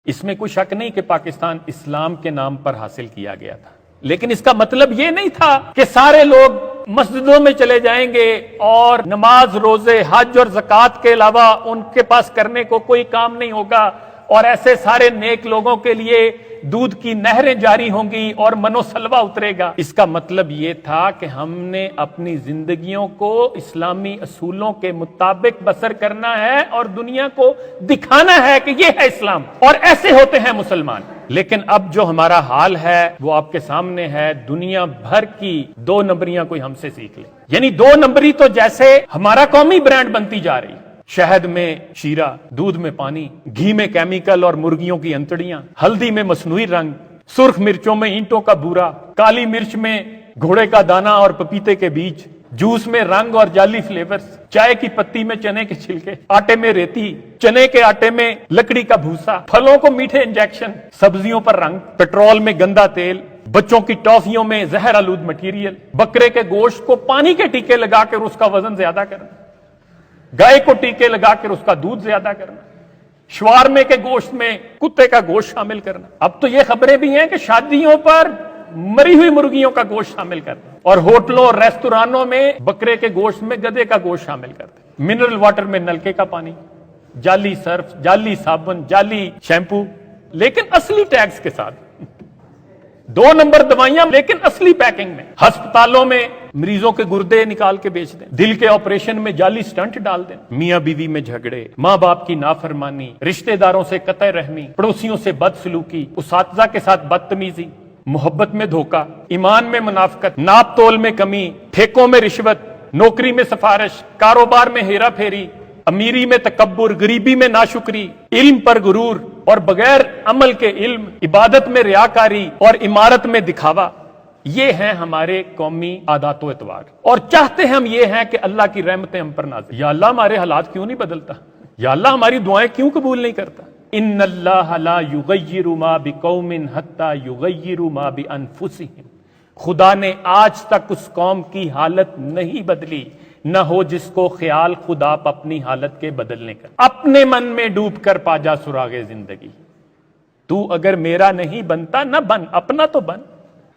اس میں کوئی شک نہیں کہ پاکستان اسلام کے نام پر حاصل کیا گیا تھا، لیکن اس کا مطلب یہ نہیں تھا کہ سارے لوگ مسجدوں میں چلے جائیں گے اور نماز، روزے، حج اور زکوٰۃ کے علاوہ ان کے پاس کرنے کو کوئی کام نہیں ہوگا، اور ایسے سارے نیک لوگوں کے لیے دودھ کی نہریں جاری ہوں گی اور منو سلوا اترے گا۔ اس کا مطلب یہ تھا کہ ہم نے اپنی زندگیوں کو اسلامی اصولوں کے مطابق بسر کرنا ہے اور دنیا کو دکھانا ہے کہ یہ ہے اسلام اور ایسے ہوتے ہیں مسلمان۔ لیکن اب جو ہمارا حال ہے وہ آپ کے سامنے ہے، دنیا بھر کی 2 نمبریاں کوئی ہم سے سیکھ لے، یعنی 2 نمبری تو جیسے ہمارا قومی برانڈ بنتی جا رہی ہے، شہد میں شیرہ، دودھ میں پانی، گھی میں کیمیکل اور مرغیوں کی انتڑیاں، ہلدی میں مصنوعی رنگ، سرخ مرچوں میں اینٹوں کا بورا، کالی مرچ میں گھوڑے کا دانہ اور پپیتے کے بیج، جوس میں رنگ اور جعلی فلیورز، چائے کی پتی میں چنے کے چھلکے، آٹے میں ریتی، چنے کے آٹے میں لکڑی کا بھوسا، پھلوں کو میٹھے انجیکشن، سبزیوں پر رنگ، پیٹرول میں گندا تیل، بچوں کی ٹافیوں میں زہر آلود مٹیریل، بکرے کے گوشت کو پانی کے ٹیکے لگا کر اس کا وزن زیادہ کرنا، گائے کو ٹیکے لگا کر اس کا دودھ زیادہ کرنا، شوارمے کے گوشت میں کتے کا گوشت شامل کرنا۔ اب تو یہ خبریں بھی ہیں کہ شادیوں پر مری ہوئی مرغیوں کا گوشت شامل کرنا، اور ہوٹلوں اور ریستورانوں میں بکرے کے گوشت میں گدھے کا گوشت شامل کرتے، منرل واٹر میں نلکے کا پانی، جعلی سرف، جعلی صابن، جعلی شیمپو، لیکن اصلی ٹیگز کے ساتھ، 2 نمبر دوائیاں لیکن اصلی پیکنگ میں، ہسپتالوں میں مریضوں کے گردے نکال کے بیچ دیں، دل کے آپریشن میں جعلی سٹنٹ ڈال دیں، میاں بیوی میں جھگڑے، ماں باپ کی نافرمانی، رشتہ داروں سے قطع رحمی، پڑوسیوں سے بدسلوکی، اساتذہ کے ساتھ بدتمیزی، محبت میں دھوکہ، ایمان میں منافقت، ناپ تول میں کمی، ٹھیکوں میں رشوت، نوکری میں سفارش، کاروبار میں ہیرا پھیری، امیری میں تکبر، غریبی میں ناشکری، علم پر غرور اور بغیر عمل کے علم، عبادت میں ریاکاری اور عمارت میں دکھاوا، یہ ہیں ہمارے قومی عادات و اطوار، اور چاہتے ہم یہ ہیں کہ اللہ کی رحمتیں ہم پر نازل۔ یا اللہ ہمارے حالات کیوں نہیں بدلتا؟ یا اللہ ہماری دعائیں کیوں قبول نہیں کرتا؟ ان اللہ لا یغیر ما بقوم حتی یغیروا ما بانفسہم، خدا نے آج تک اس قوم کی حالت نہیں بدلی، نہ ہو جس کو خیال خدا اپنی حالت کے بدلنے کا۔ اپنے من میں ڈوب کر پا جا سراغ زندگی، تو اگر میرا نہیں بنتا نہ بن، اپنا تو بن۔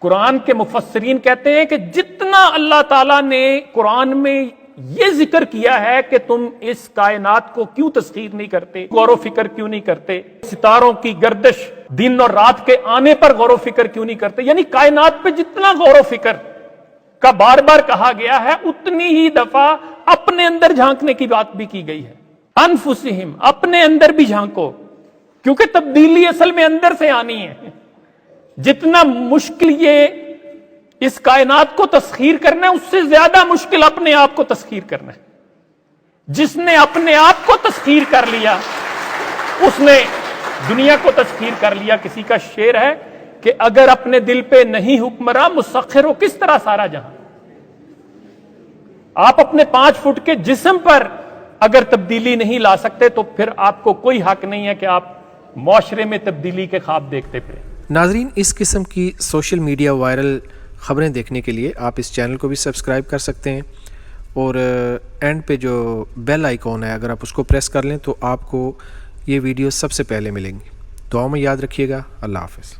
قرآن کے مفسرین کہتے ہیں کہ جتنا اللہ تعالیٰ نے قرآن میں یہ ذکر کیا ہے کہ تم اس کائنات کو کیوں تسخیر نہیں کرتے، غور و فکر کیوں نہیں کرتے، ستاروں کی گردش، دن اور رات کے آنے پر غور و فکر کیوں نہیں کرتے، یعنی کائنات پہ جتنا غور و فکر کا بار بار کہا گیا ہے، اتنی ہی دفعہ اپنے اندر جھانکنے کی بات بھی کی گئی ہے۔ انفسہم، اپنے اندر بھی جھانکو، کیونکہ تبدیلی اصل میں اندر سے آنی ہے۔ جتنا مشکل یہ اس کائنات کو تسخیر کرنا ہے، اس سے زیادہ مشکل اپنے آپ کو تسخیر کرنا ہے۔ جس نے اپنے آپ کو تسخیر کر لیا اس نے دنیا کو تسخیر کر لیا۔ کسی کا شعر ہے کہ اگر اپنے دل پہ نہیں حکمراں، مسخر ہو کس طرح سارا جہاں۔ آپ اپنے 5 فٹ کے جسم پر اگر تبدیلی نہیں لا سکتے تو پھر آپ کو کوئی حق نہیں ہے کہ آپ معاشرے میں تبدیلی کے خواب دیکھتے پھریں۔ ناظرین، اس قسم کی سوشل میڈیا وائرل خبریں دیکھنے کے لیے آپ اس چینل کو بھی سبسکرائب کر سکتے ہیں، اور اینڈ پہ جو بیل آئیکن ہے اگر آپ اس کو پریس کر لیں تو آپ کو یہ ویڈیو سب سے پہلے ملیں گی۔ دعاؤں میں یاد رکھیے گا۔ اللہ حافظ۔